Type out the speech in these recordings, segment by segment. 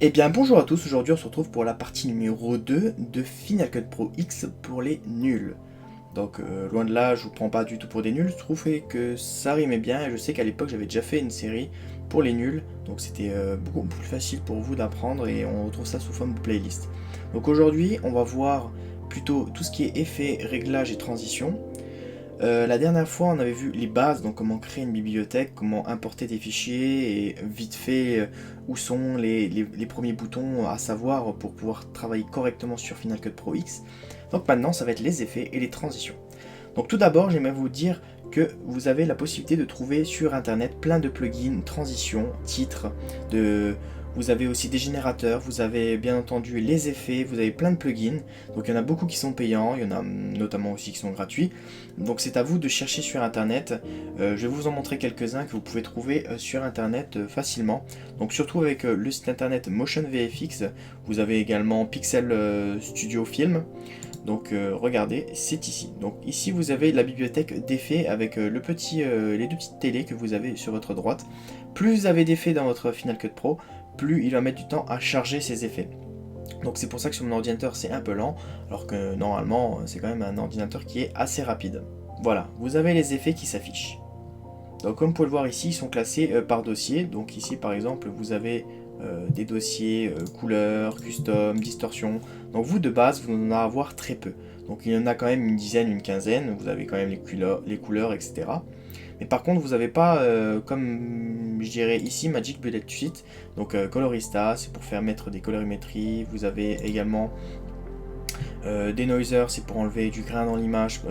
Eh bien bonjour à tous, aujourd'hui on se retrouve pour la partie numéro 2 de Final Cut Pro X pour les nuls. Donc loin de là, je vous prends pas du tout pour des nuls, je trouvais que ça rimait bien et je sais qu'à l'époque j'avais déjà fait une série pour les nuls, donc c'était beaucoup plus facile pour vous d'apprendre et on retrouve ça sous forme de playlist. Donc aujourd'hui on va voir plutôt tout ce qui est effet, réglage et transition. La dernière fois, on avait vu les bases, donc comment créer une bibliothèque, comment importer des fichiers et vite fait où sont les premiers boutons à savoir pour pouvoir travailler correctement sur Final Cut Pro X. Donc maintenant, ça va être les effets et les transitions. Donc tout d'abord, j'aimerais vous dire que vous avez la possibilité de trouver sur internet plein de plugins, transitions, titres, vous avez aussi des générateurs, vous avez bien entendu les effets, vous avez plein de plugins. Donc il y en a beaucoup qui sont payants, il y en a notamment aussi qui sont gratuits. Donc c'est à vous de chercher sur internet. Je vais vous en montrer quelques-uns que vous pouvez trouver sur internet facilement. Donc surtout avec le site internet Motion VFX, vous avez également Pixel Studio Film. Donc regardez, c'est ici. Donc ici vous avez la bibliothèque d'effets avec les deux petites télés que vous avez sur votre droite. Plus vous avez d'effets dans votre Final Cut Pro, plus il va mettre du temps à charger ses effets. Donc c'est pour ça que sur mon ordinateur c'est un peu lent, alors que normalement c'est quand même un ordinateur qui est assez rapide. Voilà, vous avez les effets qui s'affichent. Donc comme vous pouvez le voir ici, ils sont classés par dossier. Donc ici par exemple vous avez des dossiers couleurs, custom, distorsion. Donc vous de base vous en allez avoir très peu. Donc il y en a quand même une dizaine, une quinzaine, vous avez quand même les couleurs etc. Mais par contre, vous n'avez pas, comme je dirais ici, Magic Bullet Suite, donc Colorista, c'est pour faire mettre des colorimétries. Vous avez également des noisers, c'est pour enlever du grain dans l'image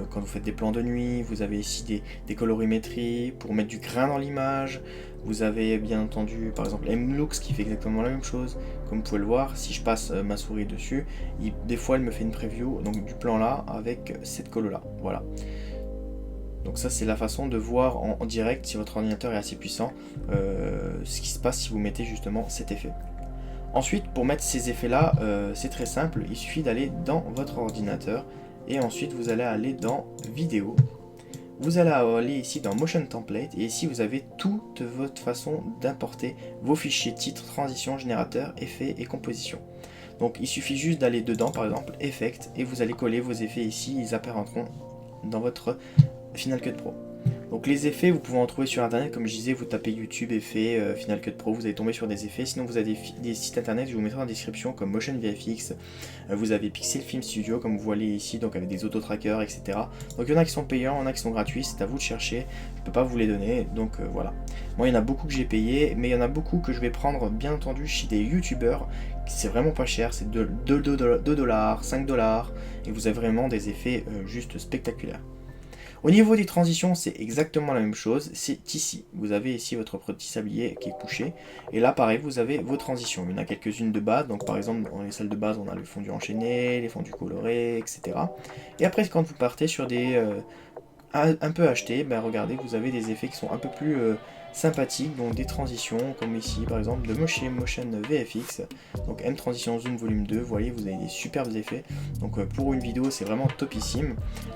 quand vous faites des plans de nuit. Vous avez ici des colorimétries pour mettre du grain dans l'image. Vous avez bien entendu par exemple Mlux qui fait exactement la même chose. Comme vous pouvez le voir, si je passe ma souris dessus, des fois elle me fait une preview donc, du plan là avec cette colo là. Voilà. Donc ça c'est la façon de voir en direct si votre ordinateur est assez puissant ce qui se passe si vous mettez justement cet effet. Ensuite pour mettre ces effets là c'est très simple, il suffit d'aller dans votre ordinateur et ensuite vous allez aller dans vidéo. Vous allez aller ici dans Motion Template et ici vous avez toute votre façon d'importer vos fichiers titres, transition, générateur, effets et composition. Donc il suffit juste d'aller dedans par exemple, Effect, et vous allez coller vos effets ici, ils apparaîtront dans votre Final Cut Pro. Donc les effets, vous pouvez en trouver sur internet, comme je disais, vous tapez YouTube, effets, Final Cut Pro, vous allez tomber sur des effets. Sinon vous avez des sites internet, je vous mettrai en description, comme Motion VFX, vous avez Pixel Film Studio, comme vous voyez ici, donc avec des auto-trackers, etc. Donc il y en a qui sont payants, il y en a qui sont gratuits, c'est à vous de chercher, je ne peux pas vous les donner, donc voilà. Moi il y en a beaucoup que j'ai payé, mais il y en a beaucoup que je vais prendre, bien entendu, chez des youtubeurs, c'est vraiment pas cher, c'est 2 $, 5 $, et vous avez vraiment des effets juste spectaculaires. Au niveau des transitions, c'est exactement la même chose, c'est ici. Vous avez ici votre petit sablier qui est couché, et là pareil, vous avez vos transitions. Il y en a quelques-unes de base, donc par exemple dans les salles de base, on a le fondu enchaîné, les fondus colorés, etc. Et après, quand vous partez sur des un peu achetés, ben regardez, vous avez des effets qui sont un peu plus sympathiques, donc des transitions, comme ici par exemple de Motion VFX, donc M Transition Zoom Volume 2, vous voyez, vous avez des superbes effets, donc pour une vidéo c'est vraiment topissime.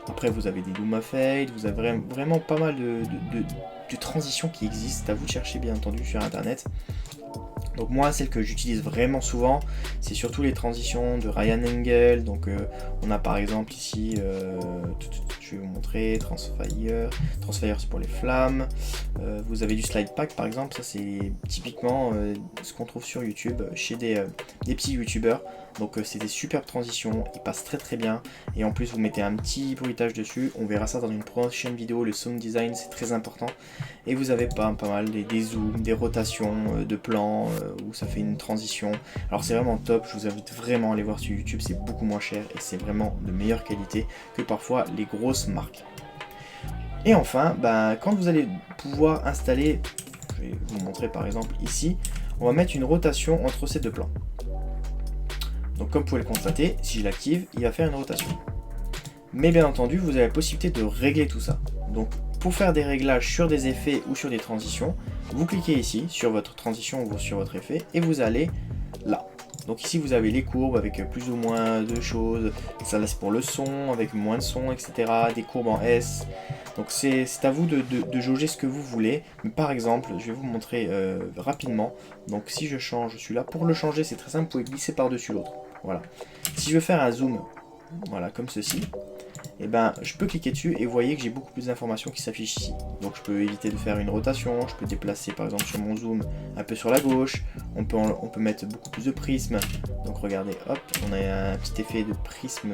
Après vous avez des Luma Fade, vous avez vraiment pas mal de transitions qui existent, à vous de chercher bien entendu sur internet. Donc moi, celle que j'utilise vraiment souvent, c'est surtout les transitions de Ryan Engel. Donc on a par exemple ici, je vais vous montrer, Transfire c'est pour les flammes. Vous avez du slide pack par exemple, ça c'est typiquement ce qu'on trouve sur YouTube chez des petits youtubeurs. Donc c'est des superbes transitions, ils passent très très bien. Et en plus vous mettez un petit bruitage dessus, on verra ça dans une prochaine vidéo, le sound design c'est très important. Et vous avez pas mal des zooms, des rotations de plans où ça fait une transition. Alors c'est vraiment top, je vous invite vraiment à aller voir sur YouTube, c'est beaucoup moins cher et c'est vraiment de meilleure qualité que parfois les grosses marques. Et enfin, quand vous allez pouvoir installer, je vais vous montrer par exemple ici, on va mettre une rotation entre ces deux plans. Donc comme vous pouvez le constater, si je l'active, il va faire une rotation. Mais bien entendu, vous avez la possibilité de régler tout ça. Donc pour faire des réglages sur des effets ou sur des transitions, vous cliquez ici sur votre transition ou sur votre effet et vous allez là. Donc ici vous avez les courbes avec plus ou moins de choses, ça là c'est pour le son, avec moins de son, etc. Des courbes en S, Donc c'est à vous de jauger ce que vous voulez. Mais par exemple, je vais vous montrer rapidement. Donc si je change celui-là, pour le changer c'est très simple, vous pouvez glisser par-dessus l'autre. Voilà. Si je veux faire un zoom, voilà, comme ceci, et ben je peux cliquer dessus et vous voyez que j'ai beaucoup plus d'informations qui s'affichent ici. Donc je peux éviter de faire une rotation, je peux déplacer par exemple sur mon zoom un peu sur la gauche, on peut mettre beaucoup plus de prismes. Donc regardez, hop, on a un petit effet de prisme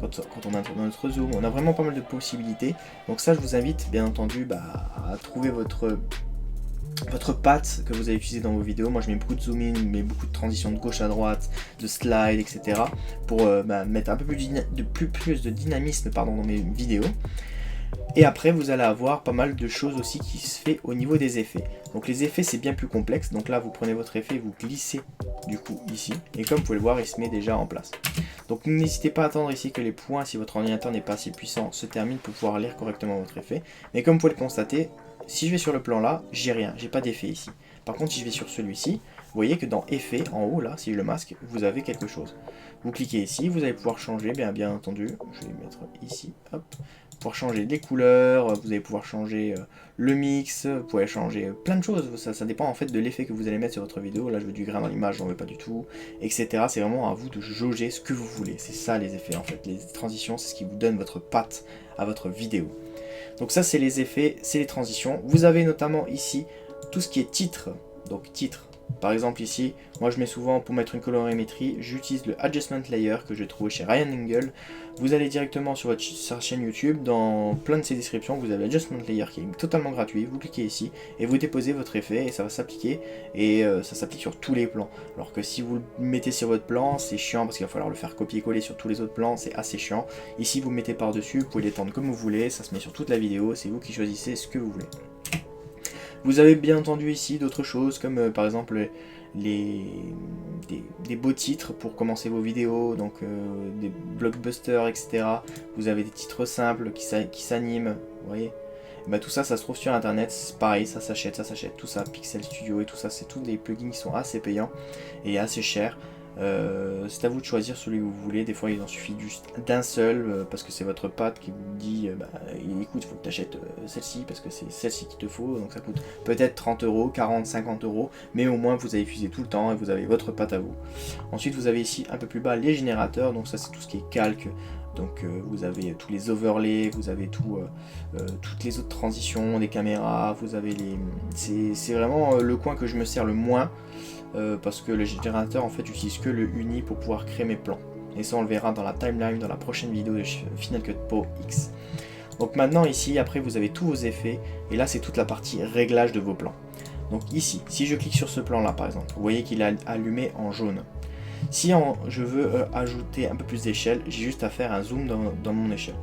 quand on a dans notre zoom, on a vraiment pas mal de possibilités. Donc ça je vous invite bien entendu à trouver votre patte que vous avez utilisé dans vos vidéos. Moi je mets beaucoup de zoom in, mais beaucoup de transitions de gauche à droite, de slide, etc. pour mettre un peu plus de dynamisme dans mes vidéos. Et après vous allez avoir pas mal de choses aussi qui se fait au niveau des effets. Donc les effets c'est bien plus complexe. Donc là vous prenez votre effet, vous glissez du coup ici. Et comme vous pouvez le voir, il se met déjà en place. Donc n'hésitez pas à attendre ici que les points, si votre ordinateur n'est pas assez puissant, se terminent pour pouvoir lire correctement votre effet. Mais comme vous pouvez le constater, si je vais sur le plan là, j'ai rien, j'ai pas d'effet ici. Par contre si je vais sur celui-ci, vous voyez que dans effet, en haut là, si je le masque, vous avez quelque chose. Vous cliquez ici, vous allez pouvoir changer, bien entendu, je vais mettre ici, hop, pouvoir changer les couleurs, vous allez pouvoir changer le mix, vous pouvez changer plein de choses, ça dépend en fait de l'effet que vous allez mettre sur votre vidéo. Là je veux du grain dans l'image, j'en veux pas du tout, etc. C'est vraiment à vous de jauger ce que vous voulez, c'est ça les effets en fait, les transitions c'est ce qui vous donne votre patte à votre vidéo. Donc ça c'est les effets, c'est les transitions. Vous avez notamment ici tout ce qui est titre, donc titre. Par exemple ici, moi je mets souvent pour mettre une colorimétrie, j'utilise le Adjustment Layer que je trouve chez Ryan Engel. Vous allez directement sur votre chaîne YouTube, dans plein de ces descriptions, vous avez Adjustment Layer qui est totalement gratuit. Vous cliquez ici et vous déposez votre effet et ça va s'appliquer et ça s'applique sur tous les plans. Alors que si vous le mettez sur votre plan, c'est chiant parce qu'il va falloir le faire copier-coller sur tous les autres plans, c'est assez chiant. Ici vous mettez par-dessus, vous pouvez l'étendre comme vous voulez, ça se met sur toute la vidéo, c'est vous qui choisissez ce que vous voulez. Vous avez bien entendu ici d'autres choses comme par exemple des beaux titres pour commencer vos vidéos, donc des blockbusters, etc. Vous avez des titres simples qui s'animent, vous voyez. Tout ça, ça se trouve sur internet, c'est pareil, ça s'achète, tout ça, Pixel Studio et tout ça, c'est tous des plugins qui sont assez payants et assez chers. C'est à vous de choisir celui que vous voulez. Des fois il en suffit juste d'un seul parce que c'est votre patte qui vous dit écoute, il faut que tu achètes celle-ci parce que c'est celle-ci qu'il te faut, donc ça coûte peut-être 30 euros, 40, 50 euros, mais au moins vous avez utilisé tout le temps et vous avez votre patte à vous. Ensuite vous avez ici un peu plus bas les générateurs, donc ça c'est tout ce qui est calque. Donc vous avez tous les overlays, vous avez toutes les autres transitions des caméras, vous avez c'est vraiment le coin que je me sers le moins. Parce que le générateur en fait j'utilise que le uni pour pouvoir créer mes plans. Et ça on le verra dans la timeline dans la prochaine vidéo de Final Cut Pro X. Donc maintenant ici après vous avez tous vos effets et là c'est toute la partie réglage de vos plans. Donc ici si je clique sur ce plan là par exemple, vous voyez qu'il est allumé en jaune. Si je veux ajouter un peu plus d'échelle, j'ai juste à faire un zoom dans mon échelle.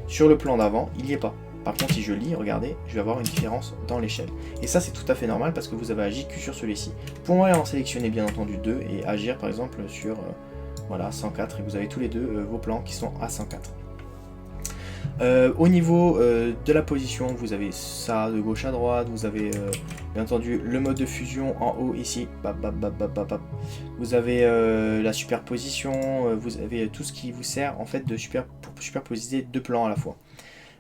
Sur le plan d'avant il n'y est pas. Par contre, si je lis, regardez, je vais avoir une différence dans l'échelle. Et ça, c'est tout à fait normal parce que vous avez agi que sur celui-ci. Vous pourrez en sélectionner bien entendu deux et agir par exemple sur voilà, 104 et vous avez tous les deux vos plans qui sont à 104. Au niveau de la position, vous avez ça de gauche à droite, vous avez bien entendu le mode de fusion en haut ici, vous avez la superposition, vous avez tout ce qui vous sert en fait pour superposer deux plans à la fois.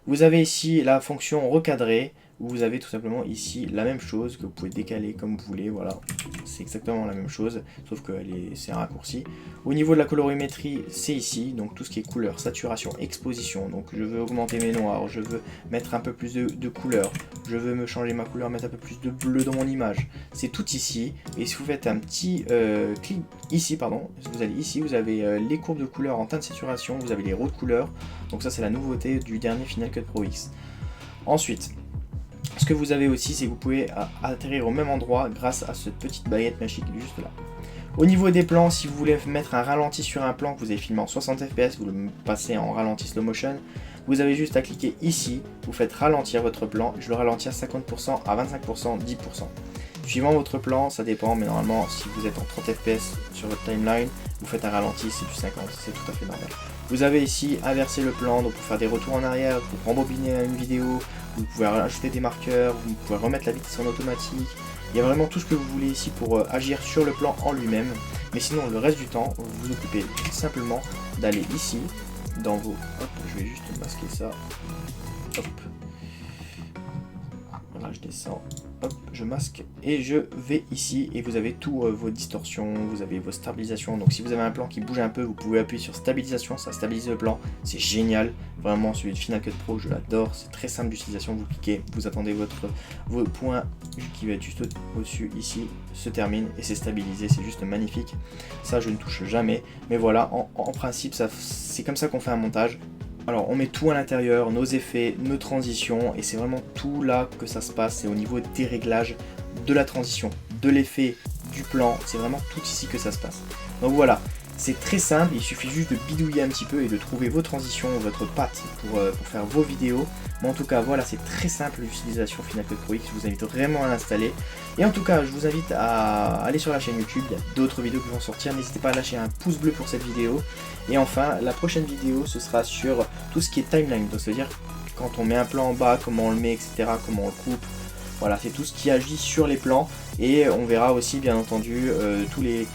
Vous avez ici la fonction recadrer, où vous avez tout simplement ici la même chose que vous pouvez décaler comme vous voulez, voilà, c'est exactement la même chose, sauf que c'est un raccourci. Au niveau de la colorimétrie, c'est ici, donc tout ce qui est couleur, saturation, exposition, donc je veux augmenter mes noirs, je veux mettre un peu plus de couleur, je veux me changer ma couleur, mettre un peu plus de bleu dans mon image, c'est tout ici, et si vous faites un petit clic ici, vous allez ici, vous avez les courbes de couleur en teinte de saturation, vous avez les rows de couleur, donc ça c'est la nouveauté du dernier Final Cut Pro X. Ensuite, ce que vous avez aussi, c'est que vous pouvez atterrir au même endroit grâce à cette petite baguette magique juste là. Au niveau des plans, si vous voulez mettre un ralenti sur un plan que vous avez filmé en 60 fps, vous le passez en ralenti slow motion, vous avez juste à cliquer ici, vous faites ralentir votre plan, je le ralentis à 50%, à 25%, 10%. Suivant votre plan, ça dépend, mais normalement, si vous êtes en 30 fps sur votre timeline, vous faites un ralenti, c'est du 50, c'est tout à fait normal. Vous avez ici inversé le plan, donc pour faire des retours en arrière, pour rembobiner une vidéo, vous pouvez rajouter des marqueurs, vous pouvez remettre la vitesse en automatique. Il y a vraiment tout ce que vous voulez ici pour agir sur le plan en lui-même. Mais sinon, le reste du temps, vous vous occupez simplement d'aller ici, dans vos... Hop, je vais juste masquer ça. Hop. je descends, hop, je masque et je vais ici et vous avez tous vos distorsions, vous avez vos stabilisations. Donc si vous avez un plan qui bouge un peu, vous pouvez appuyer sur stabilisation, ça stabilise le plan, c'est génial. Vraiment, celui de Final Cut Pro, je l'adore, c'est très simple d'utilisation, vous cliquez, vous attendez vos points qui va être juste au-dessus ici, se termine et c'est stabilisé, c'est juste magnifique. Ça, je ne touche jamais, mais voilà, en principe, c'est comme ça qu'on fait un montage. Alors on met tout à l'intérieur, nos effets, nos transitions, et c'est vraiment tout là que ça se passe, c'est au niveau des réglages, de la transition, de l'effet, du plan, c'est vraiment tout ici que ça se passe. Donc voilà, c'est très simple, il suffit juste de bidouiller un petit peu et de trouver vos transitions, votre patte pour faire vos vidéos. Mais en tout cas voilà, c'est très simple l'utilisation Final Cut Pro X, je vous invite vraiment à l'installer. Et en tout cas, je vous invite à aller sur la chaîne YouTube, il y a d'autres vidéos qui vont sortir, n'hésitez pas à lâcher un pouce bleu pour cette vidéo. Et enfin, la prochaine vidéo, ce sera sur tout ce qui est timeline, donc c'est-à-dire quand on met un plan en bas, comment on le met, etc., comment on le coupe. Voilà, c'est tout ce qui agit sur les plans. Et on verra aussi, bien entendu, tous les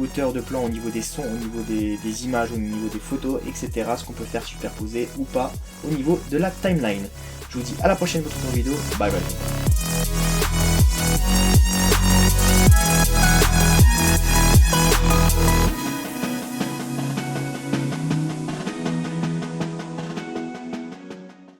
hauteurs de plan au niveau des sons, au niveau des images, au niveau des photos, etc. Ce qu'on peut faire superposer ou pas au niveau de la timeline. Je vous dis à la prochaine pour une nouvelle vidéo. Bye bye.